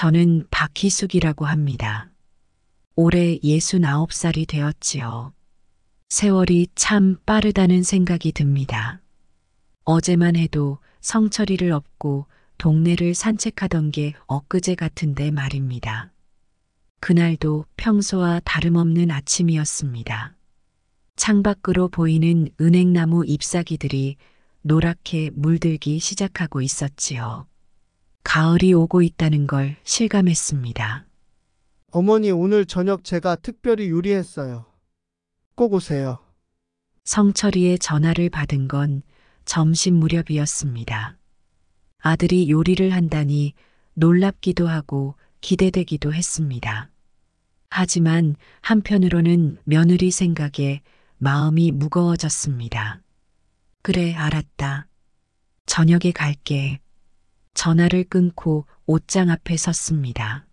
저는 박희숙이라고 합니다. 올해 69살이 되었지요. 세월이 참 빠르다는 생각이 듭니다. 어제만 해도 성철이를 업고 동네를 산책하던 게 엊그제 같은데 말입니다. 그날도 평소와 다름없는 아침이었습니다. 창밖으로 보이는 은행나무 잎사귀들이 노랗게 물들기 시작하고 있었지요. 가을이 오고 있다는 걸 실감했습니다. 어머니, 오늘 저녁 제가 특별히 요리했어요. 꼭 오세요. 성철이의 전화를 받은 건 점심 무렵이었습니다. 아들이 요리를 한다니 놀랍기도 하고 기대되기도 했습니다. 하지만 한편으로는 며느리 생각에 마음이 무거워졌습니다. 그래, 알았다. 저녁에 갈게. 전화를 끊고 옷장 앞에 섰습니다.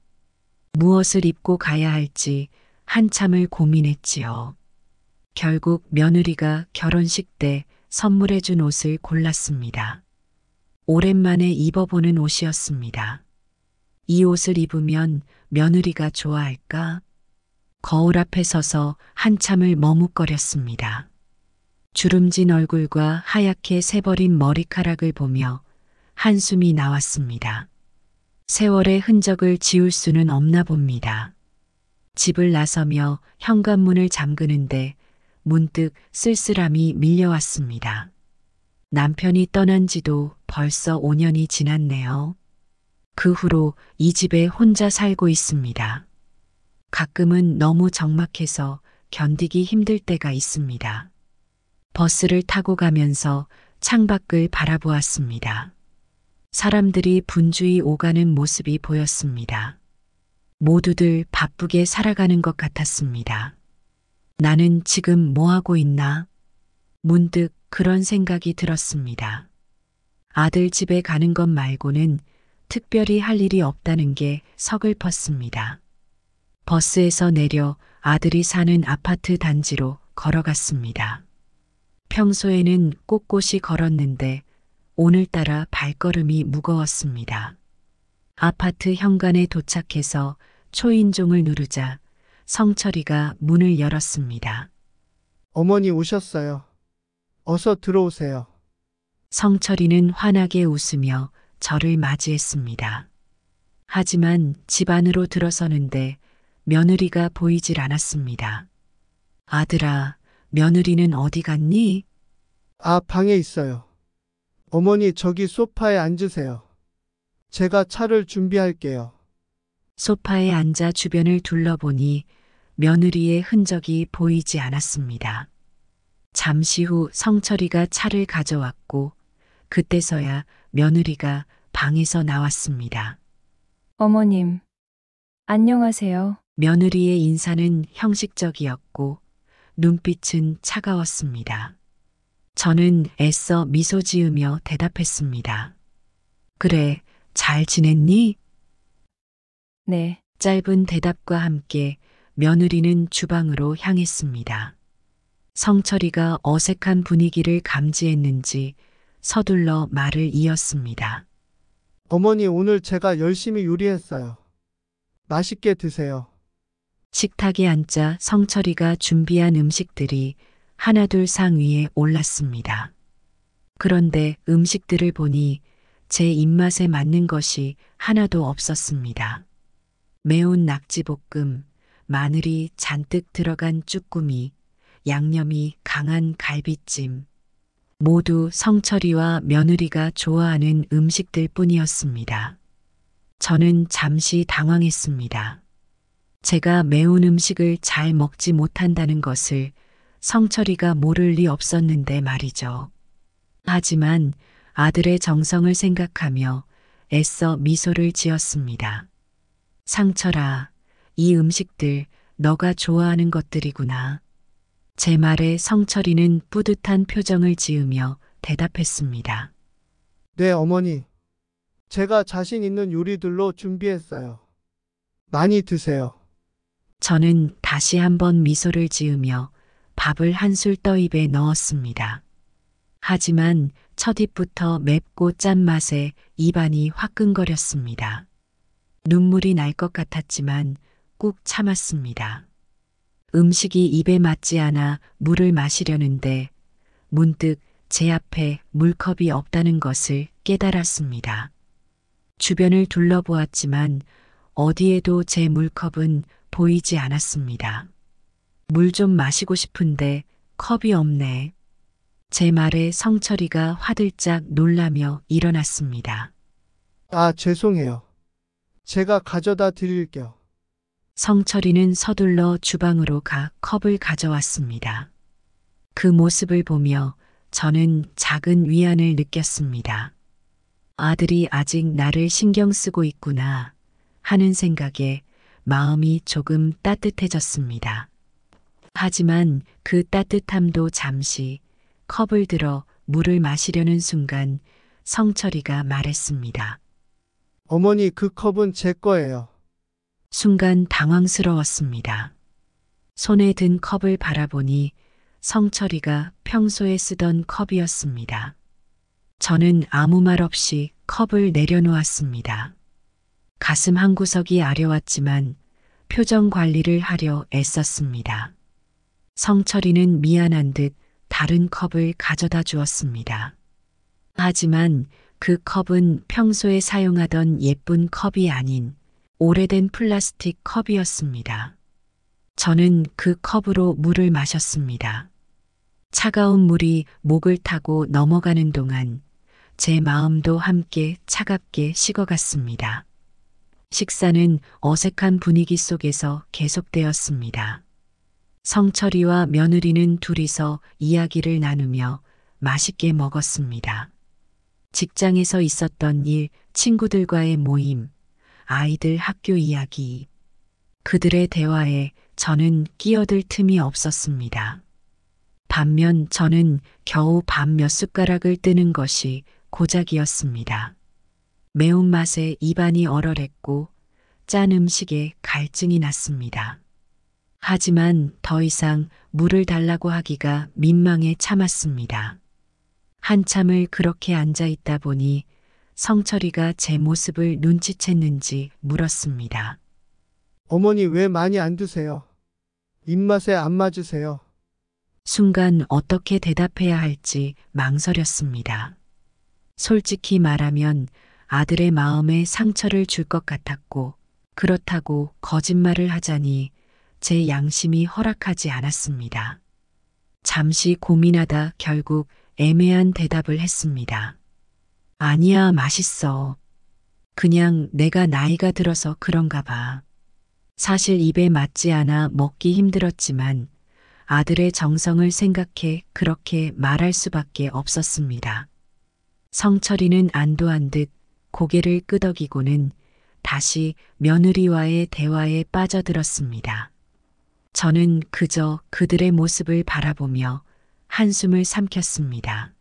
무엇을 입고 가야 할지 한참을 고민했지요. 결국 며느리가 결혼식 때 선물해준 옷을 골랐습니다. 오랜만에 입어보는 옷이었습니다. 이 옷을 입으면 며느리가 좋아할까? 거울 앞에 서서 한참을 머뭇거렸습니다. 주름진 얼굴과 하얗게 새버린 머리카락을 보며 한숨이 나왔습니다. 세월의 흔적을 지울 수는 없나 봅니다. 집을 나서며 현관문을 잠그는데 문득 쓸쓸함이 밀려왔습니다. 남편이 떠난 지도 벌써 5년이 지났네요. 그 후로 이 집에 혼자 살고 있습니다. 가끔은 너무 적막해서 견디기 힘들 때가 있습니다. 버스를 타고 가면서 창밖을 바라보았습니다. 사람들이 분주히 오가는 모습이 보였습니다. 모두들 바쁘게 살아가는 것 같았습니다. 나는 지금 뭐 하고 있나? 문득 그런 생각이 들었습니다. 아들 집에 가는 것 말고는 특별히 할 일이 없다는 게 서글펐습니다. 버스에서 내려 아들이 사는 아파트 단지로 걸어갔습니다. 평소에는 꼿꼿이 걸었는데 오늘따라 발걸음이 무거웠습니다. 아파트 현관에 도착해서 초인종을 누르자 성철이가 문을 열었습니다. 어머니 오셨어요. 어서 들어오세요. 성철이는 환하게 웃으며 저를 맞이했습니다. 하지만 집 안으로 들어서는데 며느리가 보이질 않았습니다. 아들아, 며느리는 어디 갔니? 아, 방에 있어요. 어머니, 저기 소파에 앉으세요. 제가 차를 준비할게요. 소파에 앉아 주변을 둘러보니 며느리의 흔적이 보이지 않았습니다. 잠시 후 성철이가 차를 가져왔고 그때서야 며느리가 방에서 나왔습니다. 어머님, 안녕하세요. 며느리의 인사는 형식적이었고 눈빛은 차가웠습니다. 저는 애써 미소 지으며 대답했습니다. 그래, 잘 지냈니? 네, 짧은 대답과 함께 며느리는 주방으로 향했습니다. 성철이가 어색한 분위기를 감지했는지 서둘러 말을 이었습니다. 어머니, 오늘 제가 열심히 요리했어요. 맛있게 드세요. 식탁에 앉자 성철이가 준비한 음식들이 하나둘 상 위에 올랐습니다. 그런데 음식들을 보니 제 입맛에 맞는 것이 하나도 없었습니다. 매운 낙지볶음, 마늘이 잔뜩 들어간 쭈꾸미, 양념이 강한 갈비찜, 모두 성철이와 며느리가 좋아하는 음식들 뿐이었습니다. 저는 잠시 당황했습니다. 제가 매운 음식을 잘 먹지 못한다는 것을 성철이가 모를 리 없었는데 말이죠. 하지만 아들의 정성을 생각하며 애써 미소를 지었습니다. 상철아, 이 음식들 너가 좋아하는 것들이구나. 제 말에 성철이는 뿌듯한 표정을 지으며 대답했습니다. 네, 어머니. 제가 자신 있는 요리들로 준비했어요. 많이 드세요. 저는 다시 한번 미소를 지으며 밥을 한술 떠 입에 넣었습니다. 하지만 첫 입부터 맵고 짠 맛에 입안이 화끈거렸습니다. 눈물이 날 것 같았지만 꾹 참았습니다. 음식이 입에 맞지 않아 물을 마시려는데 문득 제 앞에 물컵이 없다는 것을 깨달았습니다. 주변을 둘러보았지만 어디에도 제 물컵은 보이지 않았습니다. 물 좀 마시고 싶은데 컵이 없네. 제 말에 성철이가 화들짝 놀라며 일어났습니다. 아, 죄송해요. 제가 가져다 드릴게요. 성철이는 서둘러 주방으로 가 컵을 가져왔습니다. 그 모습을 보며 저는 작은 위안을 느꼈습니다. 아들이 아직 나를 신경 쓰고 있구나 하는 생각에 마음이 조금 따뜻해졌습니다. 하지만 그 따뜻함도 잠시 컵을 들어 물을 마시려는 순간 성철이가 말했습니다. 어머니, 그 컵은 제 거예요. 순간 당황스러웠습니다. 손에 든 컵을 바라보니 성철이가 평소에 쓰던 컵이었습니다. 저는 아무 말 없이 컵을 내려놓았습니다. 가슴 한구석이 아려왔지만 표정 관리를 하려 애썼습니다. 성철이는 미안한 듯 다른 컵을 가져다 주었습니다. 하지만 그 컵은 평소에 사용하던 예쁜 컵이 아닌 오래된 플라스틱 컵이었습니다. 저는 그 컵으로 물을 마셨습니다. 차가운 물이 목을 타고 넘어가는 동안 제 마음도 함께 차갑게 식어갔습니다. 식사는 어색한 분위기 속에서 계속되었습니다. 성철이와 며느리는 둘이서 이야기를 나누며 맛있게 먹었습니다. 직장에서 있었던 일, 친구들과의 모임, 아이들 학교 이야기. 그들의 대화에 저는 끼어들 틈이 없었습니다. 반면 저는 겨우 밥 몇 숟가락을 뜨는 것이 고작이었습니다. 매운맛에 입안이 얼얼했고 짠 음식에 갈증이 났습니다. 하지만 더 이상 물을 달라고 하기가 민망해 참았습니다. 한참을 그렇게 앉아 있다 보니 성철이가 제 모습을 눈치챘는지 물었습니다. 어머니, 왜 많이 안 드세요? 입맛에 안 맞으세요? 순간 어떻게 대답해야 할지 망설였습니다. 솔직히 말하면 아들의 마음에 상처를 줄 것 같았고 그렇다고 거짓말을 하자니 제 양심이 허락하지 않았습니다. 잠시 고민하다 결국 애매한 대답을 했습니다. 아니야, 맛있어. 그냥 내가 나이가 들어서 그런가 봐. 사실 입에 맞지 않아 먹기 힘들었지만 아들의 정성을 생각해 그렇게 말할 수밖에 없었습니다. 성철이는 안도한 듯 고개를 끄덕이고는 다시 며느리와의 대화에 빠져들었습니다. 저는 그저 그들의 모습을 바라보며 한숨을 삼켰습니다.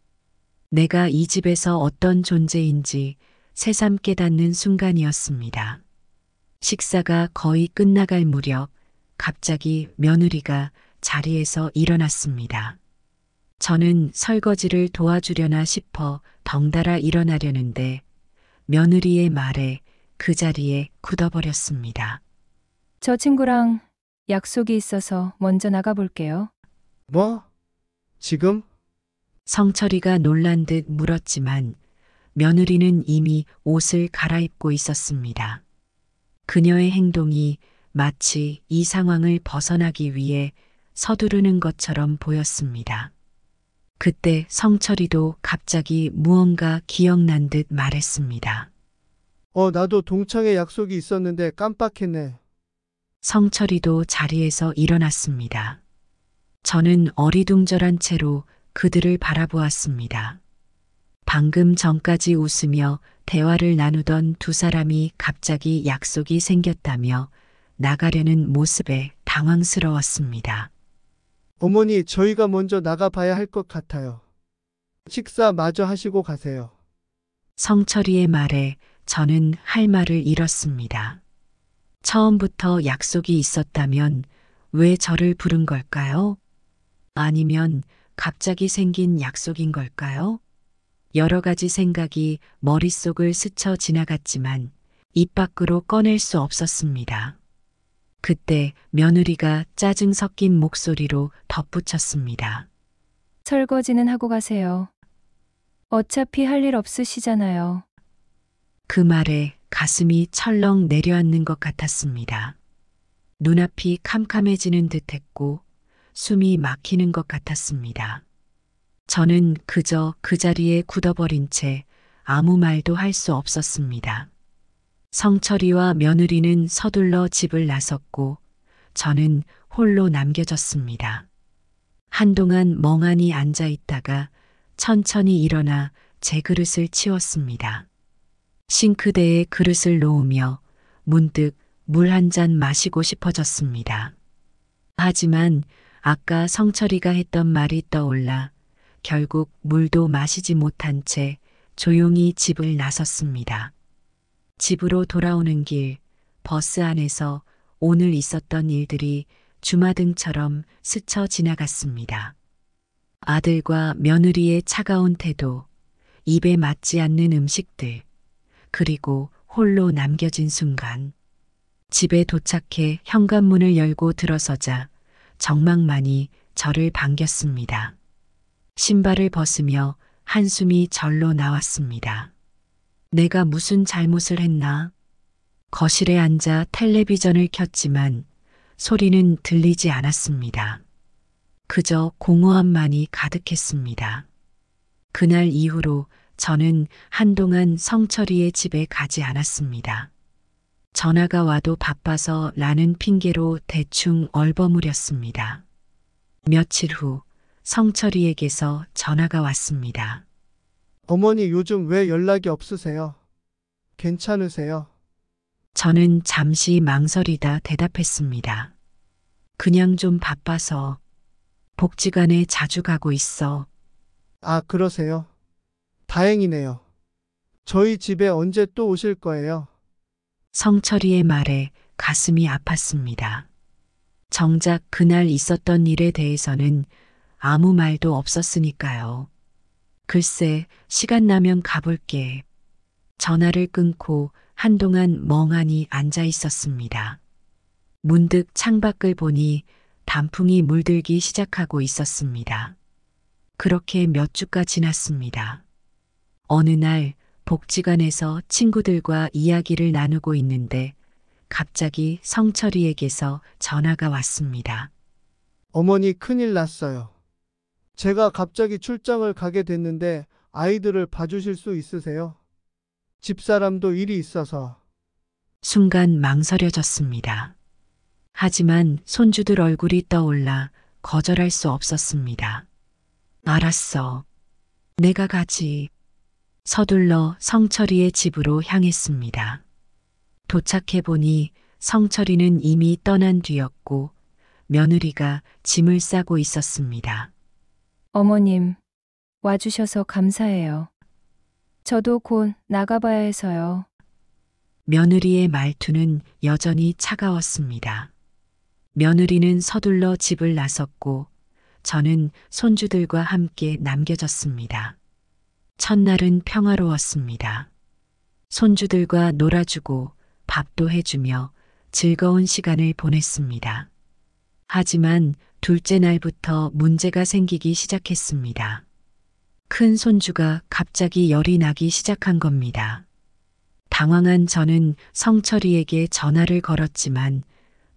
내가 이 집에서 어떤 존재인지 새삼 깨닫는 순간이었습니다. 식사가 거의 끝나갈 무렵 갑자기 며느리가 자리에서 일어났습니다. 저는 설거지를 도와주려나 싶어 덩달아 일어나려는데 며느리의 말에 그 자리에 굳어버렸습니다. 저 친구랑 약속이 있어서 먼저 나가볼게요. 뭐? 지금? 성철이가 놀란 듯 물었지만 며느리는 이미 옷을 갈아입고 있었습니다. 그녀의 행동이 마치 이 상황을 벗어나기 위해 서두르는 것처럼 보였습니다. 그때 성철이도 갑자기 무언가 기억난 듯 말했습니다. 나도 동창회 약속이 있었는데 깜빡했네. 성철이도 자리에서 일어났습니다. 저는 어리둥절한 채로 그들을 바라보았습니다. 방금 전까지 웃으며 대화를 나누던 두 사람이 갑자기 약속이 생겼다며 나가려는 모습에 당황스러웠습니다. 어머니, 저희가 먼저 나가봐야 할 것 같아요. 식사 마저 하시고 가세요. 성철이의 말에 저는 할 말을 잃었습니다. 처음부터 약속이 있었다면 왜 저를 부른 걸까요? 아니면 갑자기 생긴 약속인 걸까요? 여러 가지 생각이 머릿속을 스쳐 지나갔지만 입 밖으로 꺼낼 수 없었습니다. 그때 며느리가 짜증 섞인 목소리로 덧붙였습니다. 설거지는 하고 가세요. 어차피 할 일 없으시잖아요. 그 말에 가슴이 철렁 내려앉는 것 같았습니다. 눈앞이 캄캄해지는 듯했고 숨이 막히는 것 같았습니다. 저는 그저 그 자리에 굳어버린 채 아무 말도 할 수 없었습니다. 성철이와 며느리는 서둘러 집을 나섰고 저는 홀로 남겨졌습니다. 한동안 멍하니 앉아 있다가 천천히 일어나 제 그릇을 치웠습니다. 싱크대에 그릇을 놓으며 문득 물 한 잔 마시고 싶어졌습니다. 하지만 아까 성철이가 했던 말이 떠올라 결국 물도 마시지 못한 채 조용히 집을 나섰습니다. 집으로 돌아오는 길, 버스 안에서 오늘 있었던 일들이 주마등처럼 스쳐 지나갔습니다. 아들과 며느리의 차가운 태도, 입에 맞지 않는 음식들, 그리고 홀로 남겨진 순간. 집에 도착해 현관문을 열고 들어서자 정막만이 저를 반겼습니다. 신발을 벗으며 한숨이 절로 나왔습니다. 내가 무슨 잘못을 했나? 거실에 앉아 텔레비전을 켰지만 소리는 들리지 않았습니다. 그저 공허함만이 가득했습니다. 그날 이후로 저는 한동안 성철이의 집에 가지 않았습니다. 전화가 와도 바빠서 라는 핑계로 대충 얼버무렸습니다. 며칠 후 성철이에게서 전화가 왔습니다. 어머니 요즘 왜 연락이 없으세요? 괜찮으세요? 저는 잠시 망설이다 대답했습니다. 그냥 좀 바빠서 복지관에 자주 가고 있어. 아, 그러세요? 다행이네요. 저희 집에 언제 또 오실 거예요? 성철이의 말에 가슴이 아팠습니다. 정작 그날 있었던 일에 대해서는 아무 말도 없었으니까요. 글쎄, 시간 나면 가볼게. 전화를 끊고 한동안 멍하니 앉아 있었습니다. 문득 창밖을 보니 단풍이 물들기 시작하고 있었습니다. 그렇게 몇 주가 지났습니다. 어느 날 복지관에서 친구들과 이야기를 나누고 있는데 갑자기 성철이에게서 전화가 왔습니다. 어머니 큰일 났어요. 제가 갑자기 출장을 가게 됐는데 아이들을 봐주실 수 있으세요? 집사람도 일이 있어서. 순간 망설여졌습니다. 하지만 손주들 얼굴이 떠올라 거절할 수 없었습니다. 알았어. 내가 가지. 서둘러 성철이의 집으로 향했습니다. 도착해보니 성철이는 이미 떠난 뒤였고 며느리가 짐을 싸고 있었습니다. 어머님, 와주셔서 감사해요. 저도 곧 나가봐야 해서요. 며느리의 말투는 여전히 차가웠습니다. 며느리는 서둘러 집을 나섰고 저는 손주들과 함께 남겨졌습니다. 첫날은 평화로웠습니다. 손주들과 놀아주고 밥도 해주며 즐거운 시간을 보냈습니다. 하지만 둘째 날부터 문제가 생기기 시작했습니다. 큰 손주가 갑자기 열이 나기 시작한 겁니다. 당황한 저는 성철이에게 전화를 걸었지만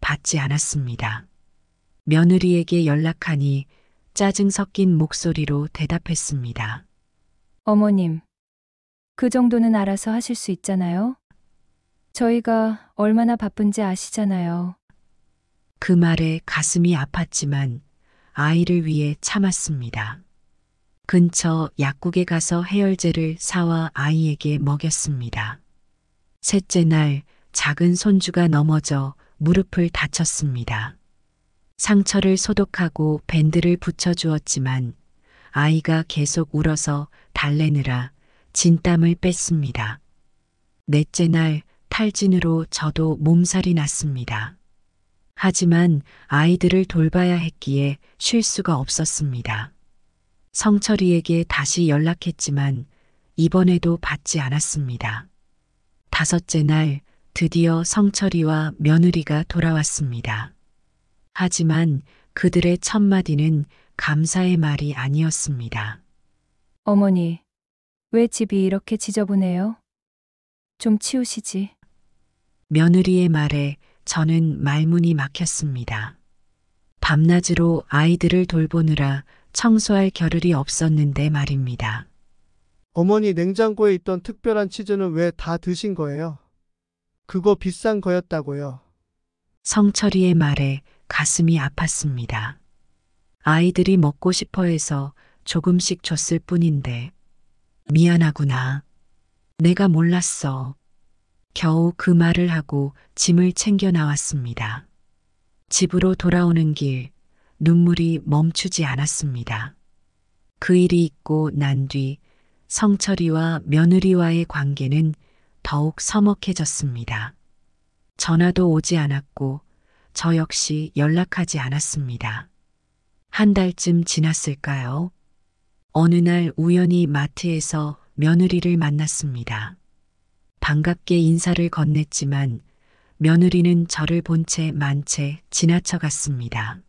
받지 않았습니다. 며느리에게 연락하니 짜증 섞인 목소리로 대답했습니다. 어머님, 그 정도는 알아서 하실 수 있잖아요. 저희가 얼마나 바쁜지 아시잖아요. 그 말에 가슴이 아팠지만 아이를 위해 참았습니다. 근처 약국에 가서 해열제를 사와 아이에게 먹였습니다. 셋째 날 작은 손주가 넘어져 무릎을 다쳤습니다. 상처를 소독하고 밴드를 붙여주었지만 아이가 계속 울어서 달래느라 진땀을 뺐습니다. 넷째 날 탈진으로 저도 몸살이 났습니다. 하지만 아이들을 돌봐야 했기에 쉴 수가 없었습니다. 성철이에게 다시 연락했지만 이번에도 받지 않았습니다. 5째 날 드디어 성철이와 며느리가 돌아왔습니다. 하지만 그들의 첫 마디는 감사의 말이 아니었습니다. 어머니, 왜 집이 이렇게 지저분해요? 좀 치우시지. 며느리의 말에 저는 말문이 막혔습니다. 밤낮으로 아이들을 돌보느라 청소할 겨를이 없었는데 말입니다. 어머니 냉장고에 있던 특별한 치즈는 왜 다 드신 거예요? 그거 비싼 거였다고요. 성철이의 말에 가슴이 아팠습니다. 아이들이 먹고 싶어 해서 조금씩 줬을 뿐인데 미안하구나. 내가 몰랐어. 겨우 그 말을 하고 짐을 챙겨 나왔습니다. 집으로 돌아오는 길 눈물이 멈추지 않았습니다. 그 일이 있고 난 뒤 성철이와 며느리와의 관계는 더욱 서먹해졌습니다. 전화도 오지 않았고 저 역시 연락하지 않았습니다. 한 달쯤 지났을까요? 어느 날 우연히 마트에서 며느리를 만났습니다. 반갑게 인사를 건넸지만 며느리는 저를 본 채 만 채 지나쳐 갔습니다.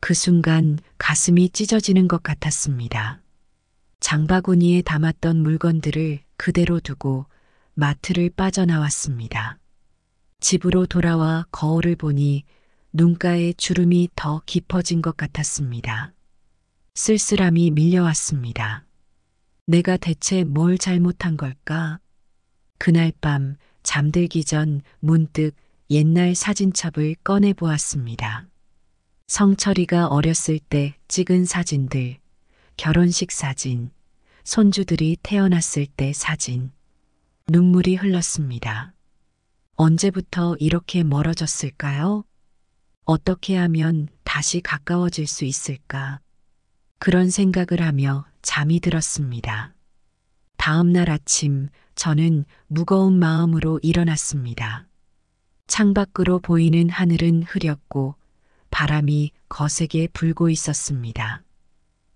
그 순간 가슴이 찢어지는 것 같았습니다. 장바구니에 담았던 물건들을 그대로 두고 마트를 빠져나왔습니다. 집으로 돌아와 거울을 보니 눈가에 주름이 더 깊어진 것 같았습니다. 쓸쓸함이 밀려왔습니다. 내가 대체 뭘 잘못한 걸까? 그날 밤 잠들기 전 문득 옛날 사진첩을 꺼내 보았습니다. 성철이가 어렸을 때 찍은 사진들, 결혼식 사진, 손주들이 태어났을 때 사진. 눈물이 흘렀습니다. 언제부터 이렇게 멀어졌을까요? 어떻게 하면 다시 가까워질 수 있을까? 그런 생각을 하며 잠이 들었습니다. 다음 날 아침 저는 무거운 마음으로 일어났습니다. 창밖으로 보이는 하늘은 흐렸고 바람이 거세게 불고 있었습니다.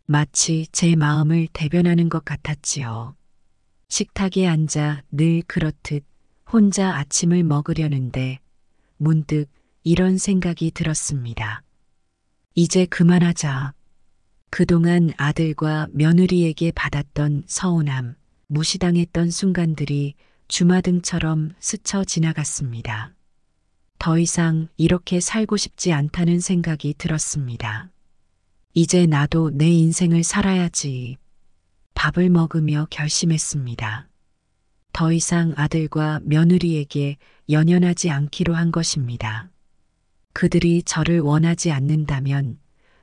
마치 제 마음을 대변하는 것 같았지요. 식탁에 앉아 늘 그렇듯 혼자 아침을 먹으려는데 문득 이런 생각이 들었습니다. 이제 그만하자. 그동안 아들과 며느리에게 받았던 서운함, 무시당했던 순간들이 주마등처럼 스쳐 지나갔습니다. 더 이상 이렇게 살고 싶지 않다는 생각이 들었습니다. 이제 나도 내 인생을 살아야지. 밥을 먹으며 결심했습니다. 더 이상 아들과 며느리에게 연연하지 않기로 한 것입니다. 그들이 저를 원하지 않는다면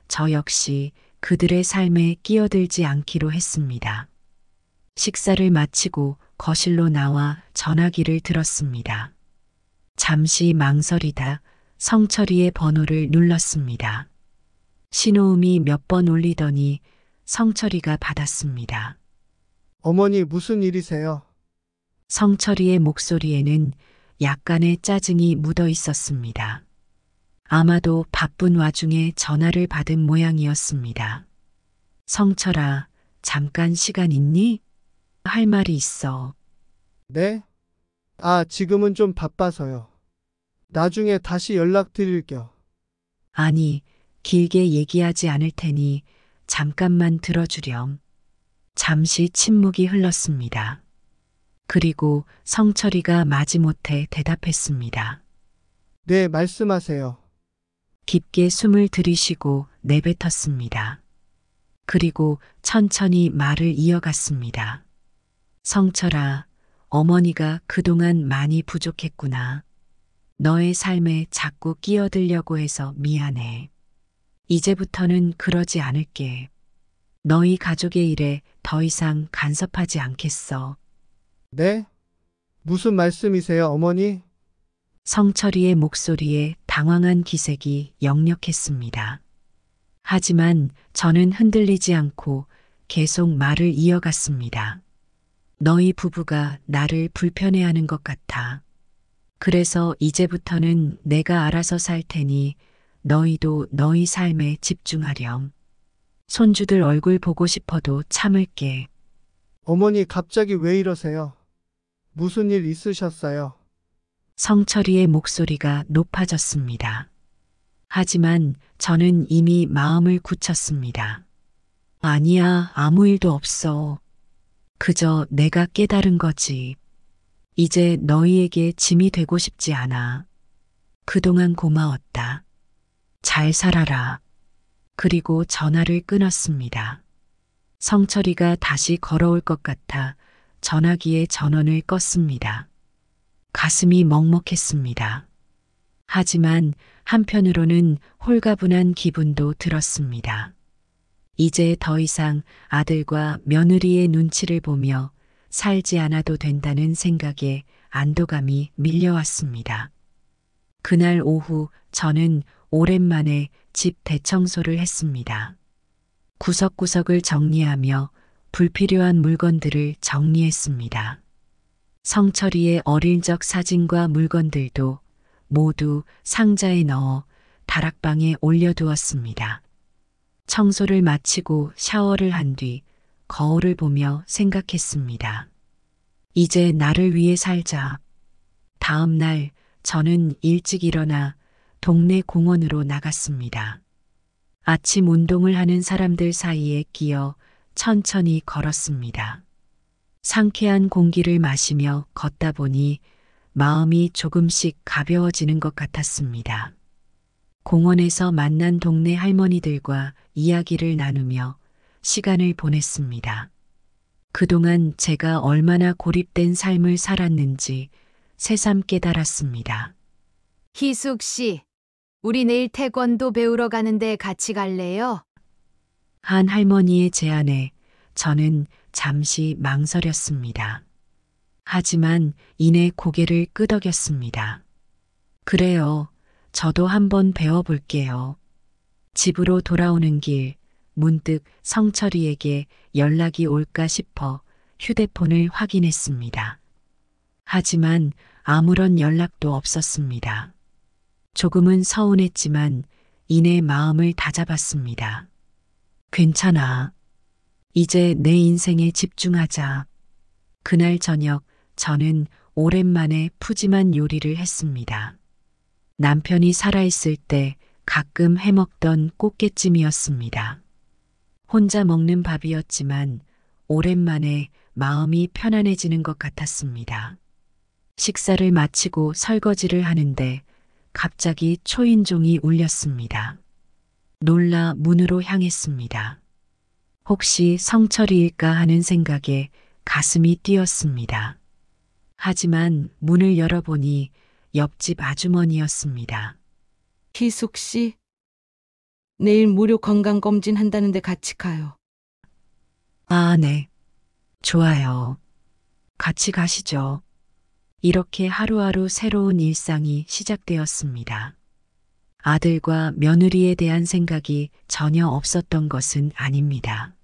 저 역시 그들의 삶에 끼어들지 않기로 했습니다. 식사를 마치고 거실로 나와 전화기를 들었습니다. 잠시 망설이다 성철이의 번호를 눌렀습니다. 신호음이 몇 번 울리더니 성철이가 받았습니다. 어머니 무슨 일이세요? 성철이의 목소리에는 약간의 짜증이 묻어 있었습니다. 아마도 바쁜 와중에 전화를 받은 모양이었습니다. 성철아, 잠깐 시간 있니? 할 말이 있어. 네? 지금은 좀 바빠서요. 나중에 다시 연락드릴게요. 아니, 길게 얘기하지 않을 테니 잠깐만 들어주렴. 잠시 침묵이 흘렀습니다. 그리고 성철이가 마지못해 대답했습니다. 네, 말씀하세요. 깊게 숨을 들이쉬고 내뱉었습니다. 그리고 천천히 말을 이어갔습니다. 성철아, 어머니가 그동안 많이 부족했구나. 너의 삶에 자꾸 끼어들려고 해서 미안해. 이제부터는 그러지 않을게. 너희 가족의 일에 더 이상 간섭하지 않겠어. 네? 무슨 말씀이세요, 어머니? 성철이의 목소리에 당황한 기색이 역력했습니다. 하지만 저는 흔들리지 않고 계속 말을 이어갔습니다. 너희 부부가 나를 불편해하는 것 같아. 그래서 이제부터는 내가 알아서 살 테니 너희도 너희 삶에 집중하렴. 손주들 얼굴 보고 싶어도 참을게. 어머니 갑자기 왜 이러세요? 무슨 일 있으셨어요? 성철이의 목소리가 높아졌습니다. 하지만 저는 이미 마음을 굳혔습니다. 아니야, 아무 일도 없어. 그저 내가 깨달은 거지. 이제 너희에게 짐이 되고 싶지 않아. 그동안 고마웠다. 잘 살아라. 그리고 전화를 끊었습니다. 성철이가 다시 걸어올 것 같아 전화기의 전원을 껐습니다. 가슴이 먹먹했습니다. 하지만 한편으로는 홀가분한 기분도 들었습니다. 이제 더 이상 아들과 며느리의 눈치를 보며 살지 않아도 된다는 생각에 안도감이 밀려왔습니다. 그날 오후 저는 오랜만에 집 대청소를 했습니다. 구석구석을 정리하며 불필요한 물건들을 정리했습니다. 성철이의 어릴 적 사진과 물건들도 모두 상자에 넣어 다락방에 올려두었습니다. 청소를 마치고 샤워를 한 뒤 거울을 보며 생각했습니다. 이제 나를 위해 살자. 다음 날 저는 일찍 일어나 동네 공원으로 나갔습니다. 아침 운동을 하는 사람들 사이에 끼어 천천히 걸었습니다. 상쾌한 공기를 마시며 걷다 보니 마음이 조금씩 가벼워지는 것 같았습니다. 공원에서 만난 동네 할머니들과 이야기를 나누며 시간을 보냈습니다. 그동안 제가 얼마나 고립된 삶을 살았는지 새삼 깨달았습니다. 희숙 씨, 우리 내일 태권도 배우러 가는데 같이 갈래요? 한 할머니의 제안에 저는 잠시 망설였습니다. 하지만 이내 고개를 끄덕였습니다. 그래요. 저도 한번 배워볼게요. 집으로 돌아오는 길 문득 성철이에게 연락이 올까 싶어 휴대폰을 확인했습니다. 하지만 아무런 연락도 없었습니다. 조금은 서운했지만 이내 마음을 다잡았습니다. 괜찮아. 이제 내 인생에 집중하자. 그날 저녁 저는 오랜만에 푸짐한 요리를 했습니다. 남편이 살아있을 때 가끔 해먹던 꽃게찜이었습니다. 혼자 먹는 밥이었지만 오랜만에 마음이 편안해지는 것 같았습니다. 식사를 마치고 설거지를 하는데 갑자기 초인종이 울렸습니다. 놀라 문으로 향했습니다. 혹시 성철이일까 하는 생각에 가슴이 뛰었습니다. 하지만 문을 열어보니 옆집 아주머니였습니다. 희숙 씨, 내일 무료 건강검진 한다는데 같이 가요. 아, 네. 좋아요. 같이 가시죠. 이렇게 하루하루 새로운 일상이 시작되었습니다. 아들과 며느리에 대한 생각이 전혀 없었던 것은 아닙니다.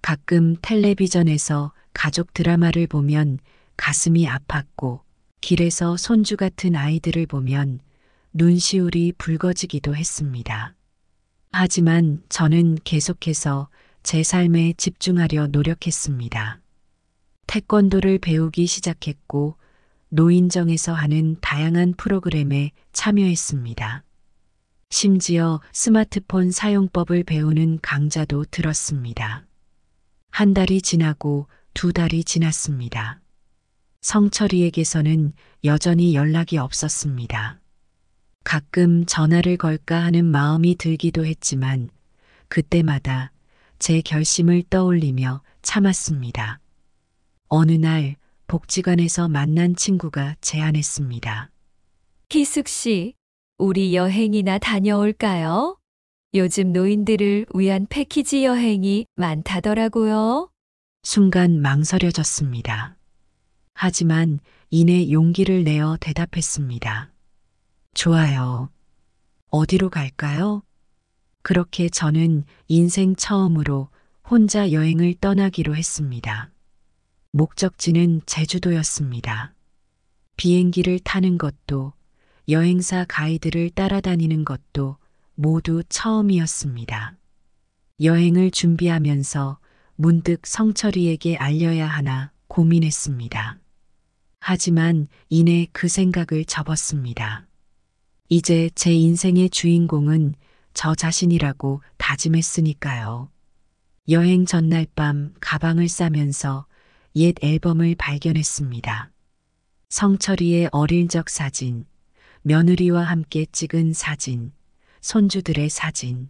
가끔 텔레비전에서 가족 드라마를 보면 가슴이 아팠고 길에서 손주 같은 아이들을 보면 눈시울이 붉어지기도 했습니다. 하지만 저는 계속해서 제 삶에 집중하려 노력했습니다. 태권도를 배우기 시작했고 노인정에서 하는 다양한 프로그램에 참여했습니다. 심지어 스마트폰 사용법을 배우는 강좌도 들었습니다. 한 달이 지나고 두 달이 지났습니다. 성철이에게서는 여전히 연락이 없었습니다. 가끔 전화를 걸까 하는 마음이 들기도 했지만 그때마다 제 결심을 떠올리며 참았습니다. 어느 날 복지관에서 만난 친구가 제안했습니다. 희숙 씨, 우리 여행이나 다녀올까요? 요즘 노인들을 위한 패키지 여행이 많다더라고요. 순간 망설여졌습니다. 하지만 이내 용기를 내어 대답했습니다. 좋아요. 어디로 갈까요? 그렇게 저는 인생 처음으로 혼자 여행을 떠나기로 했습니다. 목적지는 제주도였습니다. 비행기를 타는 것도 여행사 가이드를 따라다니는 것도 모두 처음이었습니다. 여행을 준비하면서 문득 성철이에게 알려야 하나 고민했습니다. 하지만 이내 그 생각을 접었습니다. 이제 제 인생의 주인공은 저 자신이라고 다짐했으니까요. 여행 전날 밤 가방을 싸면서 옛 앨범을 발견했습니다. 성철이의 어릴 적 사진, 며느리와 함께 찍은 사진, 손주들의 사진.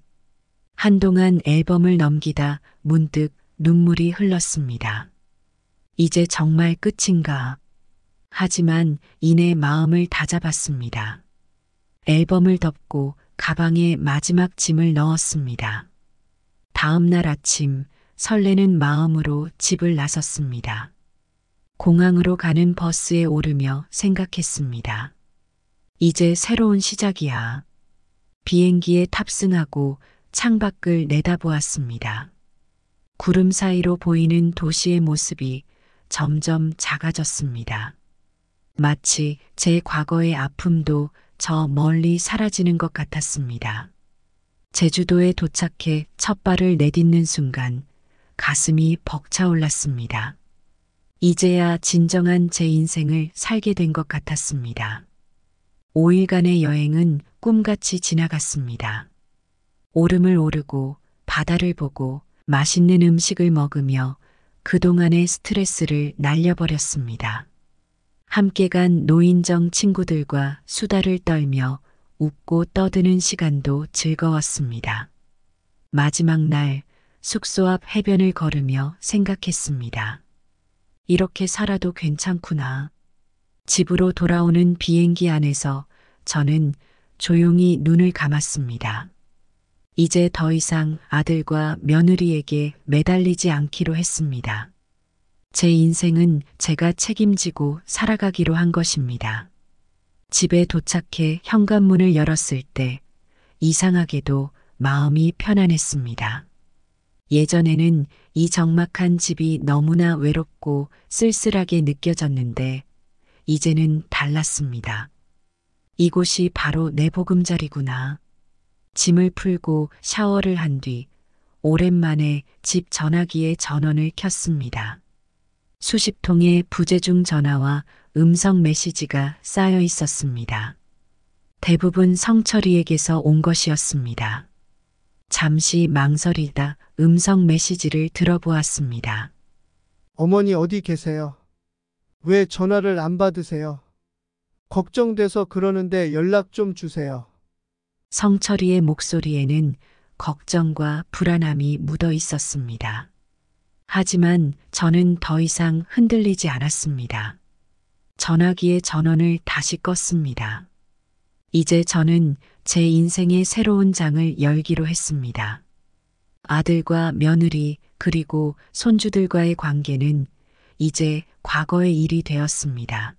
한동안 앨범을 넘기다 문득 눈물이 흘렀습니다. 이제 정말 끝인가? 하지만 이내 마음을 다잡았습니다. 앨범을 덮고 가방에 마지막 짐을 넣었습니다. 다음 날 아침 설레는 마음으로 집을 나섰습니다. 공항으로 가는 버스에 오르며 생각했습니다. 이제 새로운 시작이야. 비행기에 탑승하고 창밖을 내다보았습니다. 구름 사이로 보이는 도시의 모습이 점점 작아졌습니다. 마치 제 과거의 아픔도 저 멀리 사라지는 것 같았습니다. 제주도에 도착해 첫 발을 내딛는 순간 가슴이 벅차올랐습니다. 이제야 진정한 제 인생을 살게 된 것 같았습니다. 5일간의 여행은 꿈같이 지나갔습니다. 오름을 오르고 바다를 보고 맛있는 음식을 먹으며 그동안의 스트레스를 날려버렸습니다. 함께 간 노인정 친구들과 수다를 떨며 웃고 떠드는 시간도 즐거웠습니다. 마지막 날 숙소 앞 해변을 걸으며 생각했습니다. 이렇게 살아도 괜찮구나. 집으로 돌아오는 비행기 안에서 저는 조용히 눈을 감았습니다. 이제 더 이상 아들과 며느리에게 매달리지 않기로 했습니다. 제 인생은 제가 책임지고 살아가기로 한 것입니다. 집에 도착해 현관문을 열었을 때 이상하게도 마음이 편안했습니다. 예전에는 이 적막한 집이 너무나 외롭고 쓸쓸하게 느껴졌는데 이제는 달랐습니다. 이곳이 바로 내 보금자리구나. 짐을 풀고 샤워를 한 뒤 오랜만에 집 전화기에 전원을 켰습니다. 수십 통의 부재중 전화와 음성 메시지가 쌓여 있었습니다. 대부분 성철이에게서 온 것이었습니다. 잠시 망설이다 음성 메시지를 들어보았습니다. 어머니 어디 계세요? 왜 전화를 안 받으세요? 걱정돼서 그러는데 연락 좀 주세요. 성철이의 목소리에는 걱정과 불안함이 묻어 있었습니다. 하지만 저는 더 이상 흔들리지 않았습니다. 전화기의 전원을 다시 껐습니다. 이제 저는 제 인생의 새로운 장을 열기로 했습니다. 아들과 며느리 그리고 손주들과의 관계는 이제 과거의 일이 되었습니다.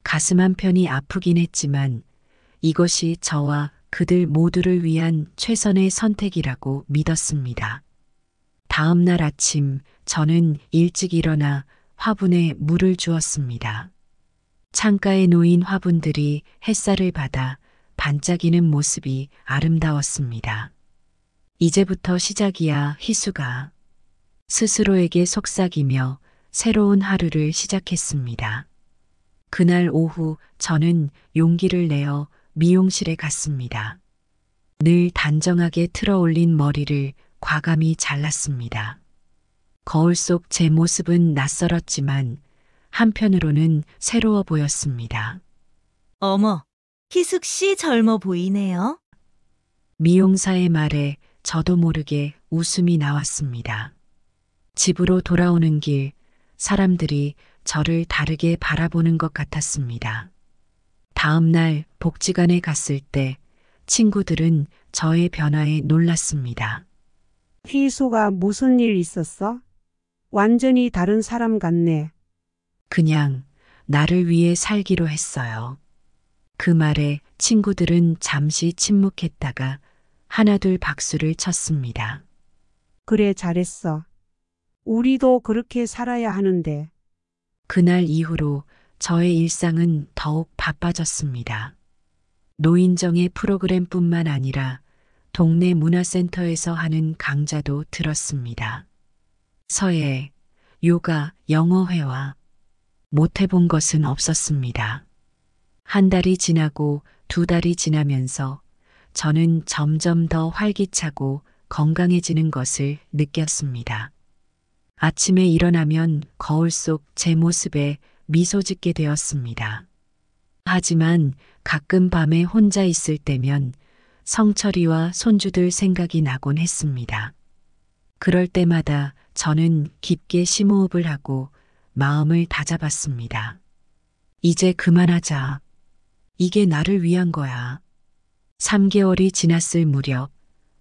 가슴 한편이 아프긴 했지만 이것이 저와 그들 모두를 위한 최선의 선택이라고 믿었습니다. 다음 날 아침 저는 일찍 일어나 화분에 물을 주었습니다. 창가에 놓인 화분들이 햇살을 받아 반짝이는 모습이 아름다웠습니다. 이제부터 시작이야, 희수가. 스스로에게 속삭이며 새로운 하루를 시작했습니다. 그날 오후 저는 용기를 내어 미용실에 갔습니다. 늘 단정하게 틀어 올린 머리를 과감히 잘랐습니다. 거울 속 제 모습은 낯설었지만 한편으로는 새로워 보였습니다. 어머, 희숙 씨 젊어 보이네요. 미용사의 말에 저도 모르게 웃음이 나왔습니다. 집으로 돌아오는 길, 사람들이 저를 다르게 바라보는 것 같았습니다. 다음 날 복지관에 갔을 때 친구들은 저의 변화에 놀랐습니다. 희수가 무슨 일 있었어? 완전히 다른 사람 같네. 그냥 나를 위해 살기로 했어요. 그 말에 친구들은 잠시 침묵했다가 하나둘 박수를 쳤습니다. 그래, 잘했어. 우리도 그렇게 살아야 하는데. 그날 이후로 저의 일상은 더욱 바빠졌습니다. 노인정의 프로그램뿐만 아니라 동네 문화센터에서 하는 강좌도 들었습니다. 서예, 요가, 영어회화. 못 해본 것은 없었습니다. 한 달이 지나고 두 달이 지나면서 저는 점점 더 활기차고 건강해지는 것을 느꼈습니다. 아침에 일어나면 거울 속 제 모습에 미소 짓게 되었습니다. 하지만 가끔 밤에 혼자 있을 때면 성철이와 손주들 생각이 나곤 했습니다. 그럴 때마다 저는 깊게 심호흡을 하고 마음을 다잡았습니다. 이제 그만하자. 이게 나를 위한 거야. 3개월이 지났을 무렵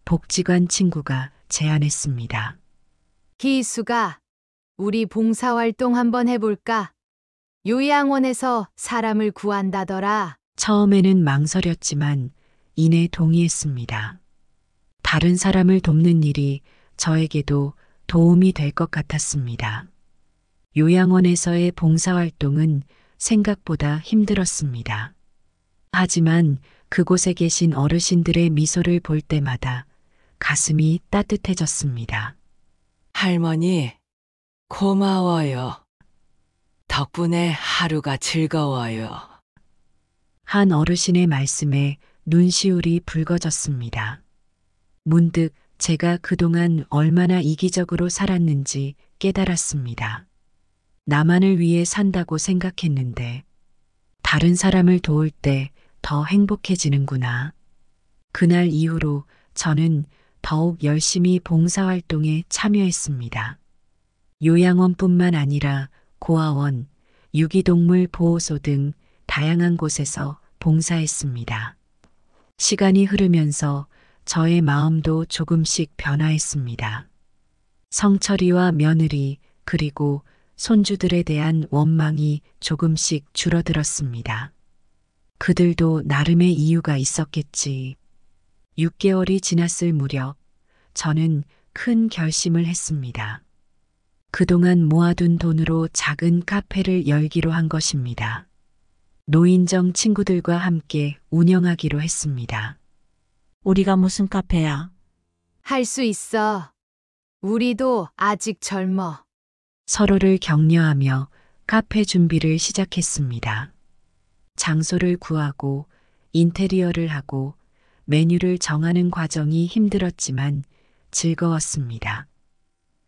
복지관 친구가 제안했습니다. 희수가 우리 봉사활동 한번 해볼까? 요양원에서 사람을 구한다더라. 처음에는 망설였지만 이내 동의했습니다. 다른 사람을 돕는 일이 저에게도 도움이 될 것 같았습니다. 요양원에서의 봉사활동은 생각보다 힘들었습니다. 하지만 그곳에 계신 어르신들의 미소를 볼 때마다 가슴이 따뜻해졌습니다. 할머니, 고마워요. 덕분에 하루가 즐거워요. 한 어르신의 말씀에 눈시울이 붉어졌습니다. 문득 제가 그동안 얼마나 이기적으로 살았는지 깨달았습니다. 나만을 위해 산다고 생각했는데 다른 사람을 도울 때 더 행복해지는구나. 그날 이후로 저는 더욱 열심히 봉사활동에 참여했습니다. 요양원뿐만 아니라 고아원, 유기동물 보호소 등 다양한 곳에서 봉사했습니다. 시간이 흐르면서 저의 마음도 조금씩 변화했습니다. 성철이와 며느리 그리고 손주들에 대한 원망이 조금씩 줄어들었습니다. 그들도 나름의 이유가 있었겠지. 6개월이 지났을 무렵 저는 큰 결심을 했습니다. 그동안 모아둔 돈으로 작은 카페를 열기로 한 것입니다. 노인정 친구들과 함께 운영하기로 했습니다. 우리가 무슨 카페야? 할 수 있어. 우리도 아직 젊어. 서로를 격려하며 카페 준비를 시작했습니다. 장소를 구하고 인테리어를 하고 메뉴를 정하는 과정이 힘들었지만 즐거웠습니다.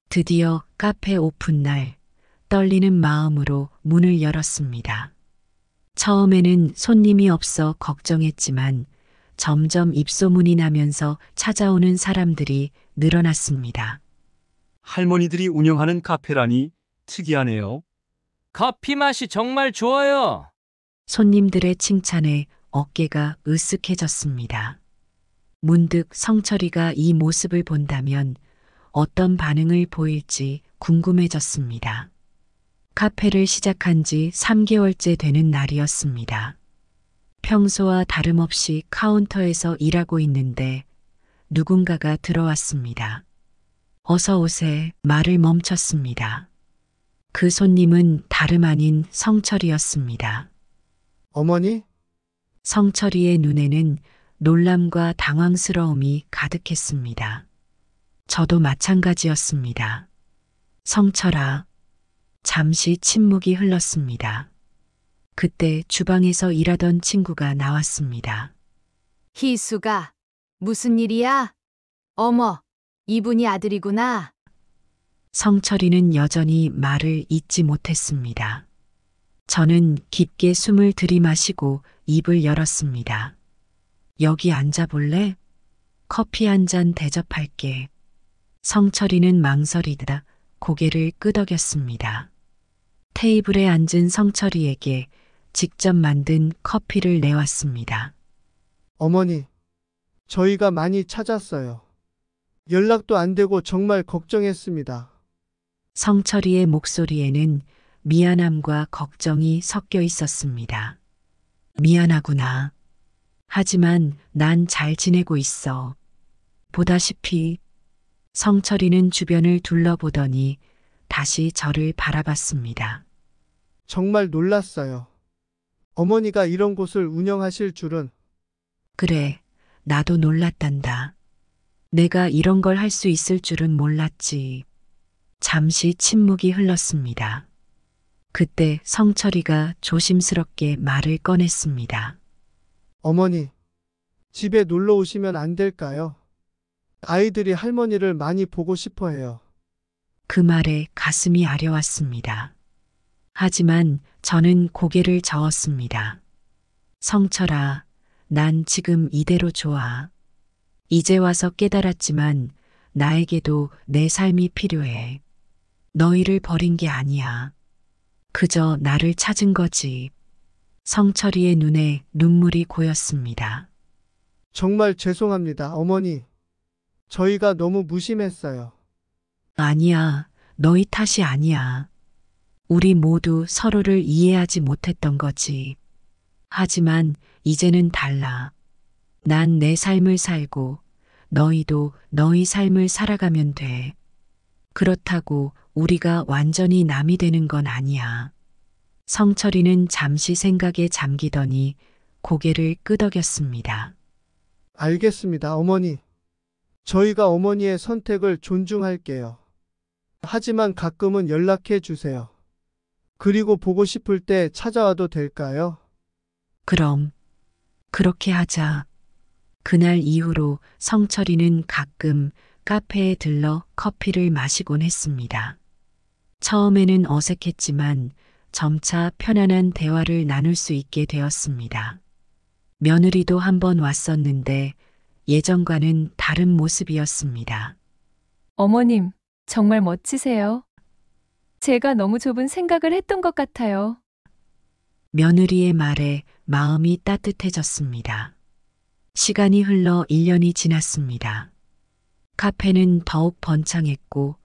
드디어 카페 오픈 날 떨리는 마음으로 문을 열었습니다. 처음에는 손님이 없어 걱정했지만 점점 입소문이 나면서 찾아오는 사람들이 늘어났습니다. 할머니들이 운영하는 카페라니 특이하네요. 커피 맛이 정말 좋아요. 손님들의 칭찬에 어깨가 으쓱해졌습니다. 문득 성철이가 이 모습을 본다면 어떤 반응을 보일지 궁금해졌습니다. 카페를 시작한 지 3개월째 되는 날이었습니다. 평소와 다름없이 카운터에서 일하고 있는데 누군가가 들어왔습니다. 어서 오세 말을 멈췄습니다. 그 손님은 다름 아닌 성철이었습니다. 어머니? 성철이의 눈에는 놀람과 당황스러움이 가득했습니다. 저도 마찬가지였습니다. 성철아. 잠시 침묵이 흘렀습니다. 그때 주방에서 일하던 친구가 나왔습니다. 희수가 무슨 일이야? 어머, 이분이 아들이구나. 성철이는 여전히 말을 잇지 못했습니다. 저는 깊게 숨을 들이마시고 입을 열었습니다. 여기 앉아볼래? 커피 한 잔 대접할게. 성철이는 망설이다 고개를 끄덕였습니다. 테이블에 앉은 성철이에게 직접 만든 커피를 내왔습니다. 어머니, 저희가 많이 찾았어요. 연락도 안 되고 정말 걱정했습니다. 성철이의 목소리에는 미안함과 걱정이 섞여 있었습니다. 미안하구나. 하지만 난 잘 지내고 있어. 보다시피 성철이는 주변을 둘러보더니 다시 저를 바라봤습니다. 정말 놀랐어요. 어머니가 이런 곳을 운영하실 줄은. 그래, 나도 놀랐단다. 내가 이런 걸 할 수 있을 줄은 몰랐지. 잠시 침묵이 흘렀습니다. 그때 성철이가 조심스럽게 말을 꺼냈습니다. 어머니, 집에 놀러 오시면 안 될까요? 아이들이 할머니를 많이 보고 싶어 해요. 그 말에 가슴이 아려왔습니다. 하지만 저는 고개를 저었습니다. 성철아, 난 지금 이대로 좋아. 이제 와서 깨달았지만 나에게도 내 삶이 필요해. 너희를 버린 게 아니야. 그저 나를 찾은 거지. 성철이의 눈에 눈물이 고였습니다. 정말 죄송합니다, 어머니. 저희가 너무 무심했어요. 아니야, 너희 탓이 아니야. 우리 모두 서로를 이해하지 못했던 거지. 하지만 이제는 달라. 난 내 삶을 살고 너희도 너희 삶을 살아가면 돼. 그렇다고 우리가 완전히 남이 되는 건 아니야. 성철이는 잠시 생각에 잠기더니 고개를 끄덕였습니다. 알겠습니다, 어머니. 저희가 어머니의 선택을 존중할게요. 하지만 가끔은 연락해 주세요. 그리고 보고 싶을 때 찾아와도 될까요? 그럼 그렇게 하자. 그날 이후로 성철이는 가끔 카페에 들러 커피를 마시곤 했습니다. 처음에는 어색했지만 점차 편안한 대화를 나눌 수 있게 되었습니다. 며느리도 한번 왔었는데 예전과는 다른 모습이었습니다. 어머님, 정말 멋지세요. 제가 너무 좁은 생각을 했던 것 같아요. 며느리의 말에 마음이 따뜻해졌습니다. 시간이 흘러 1년이 지났습니다. 카페는 더욱 번창했고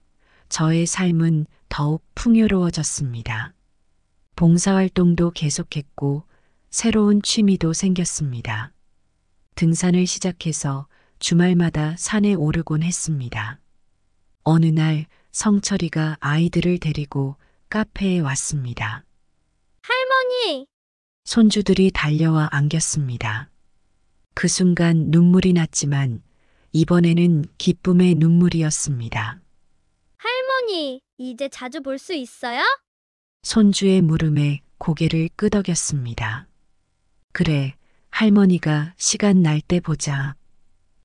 저의 삶은 더욱 풍요로워졌습니다. 봉사활동도 계속했고 새로운 취미도 생겼습니다. 등산을 시작해서 주말마다 산에 오르곤 했습니다. 어느 날 성철이가 아이들을 데리고 카페에 왔습니다. 할머니! 손주들이 달려와 안겼습니다. 그 순간 눈물이 났지만 이번에는 기쁨의 눈물이었습니다. 할머니, 이제 자주 볼 수 있어요? 손주의 물음에 고개를 끄덕였습니다. 그래, 할머니가 시간 날 때 보자.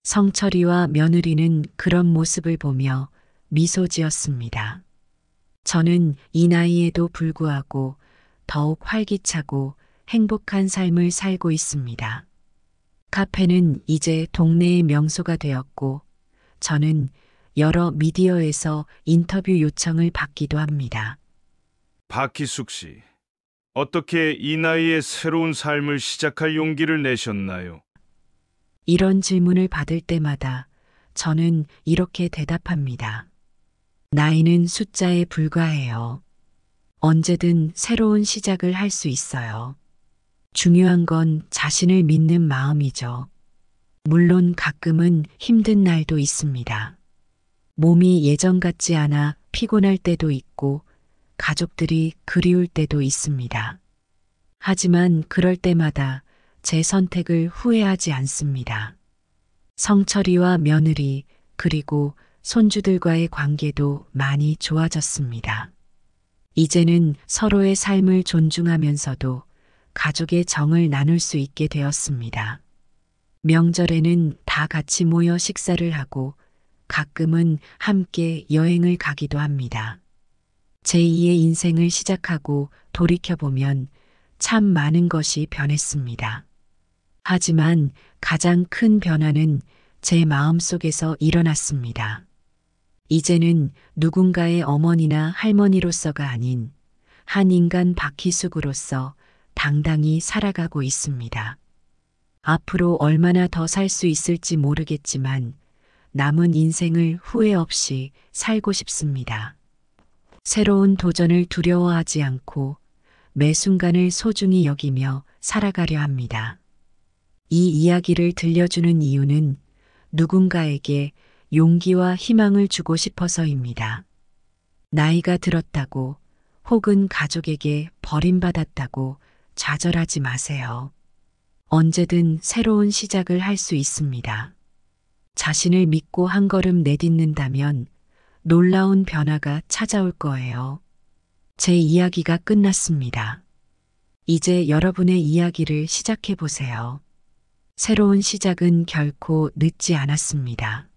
성철이와 며느리는 그런 모습을 보며 미소 지었습니다. 저는 이 나이에도 불구하고 더욱 활기차고 행복한 삶을 살고 있습니다. 카페는 이제 동네의 명소가 되었고 저는 여러 미디어에서 인터뷰 요청을 받기도 합니다. 박희숙 씨, 어떻게 이 나이에 새로운 삶을 시작할 용기를 내셨나요? 이런 질문을 받을 때마다 저는 이렇게 대답합니다. 나이는 숫자에 불과해요. 언제든 새로운 시작을 할 수 있어요. 중요한 건 자신을 믿는 마음이죠. 물론 가끔은 힘든 날도 있습니다. 몸이 예전 같지 않아 피곤할 때도 있고 가족들이 그리울 때도 있습니다. 하지만 그럴 때마다 제 선택을 후회하지 않습니다. 성철이와 며느리 그리고 손주들과의 관계도 많이 좋아졌습니다. 이제는 서로의 삶을 존중하면서도 가족의 정을 나눌 수 있게 되었습니다. 명절에는 다 같이 모여 식사를 하고 가끔은 함께 여행을 가기도 합니다. 제2의 인생을 시작하고 돌이켜보면 참 많은 것이 변했습니다. 하지만 가장 큰 변화는 제 마음속에서 일어났습니다. 이제는 누군가의 어머니나 할머니로서가 아닌 한 인간 박희숙으로서 당당히 살아가고 있습니다. 앞으로 얼마나 더 살 수 있을지 모르겠지만 남은 인생을 후회 없이 살고 싶습니다. 새로운 도전을 두려워하지 않고 매 순간을 소중히 여기며 살아가려 합니다. 이 이야기를 들려주는 이유는 누군가에게 용기와 희망을 주고 싶어서입니다. 나이가 들었다고 혹은 가족에게 버림받았다고 좌절하지 마세요. 언제든 새로운 시작을 할 수 있습니다. 자신을 믿고 한 걸음 내딛는다면 놀라운 변화가 찾아올 거예요. 제 이야기가 끝났습니다. 이제 여러분의 이야기를 시작해 보세요. 새로운 시작은 결코 늦지 않았습니다.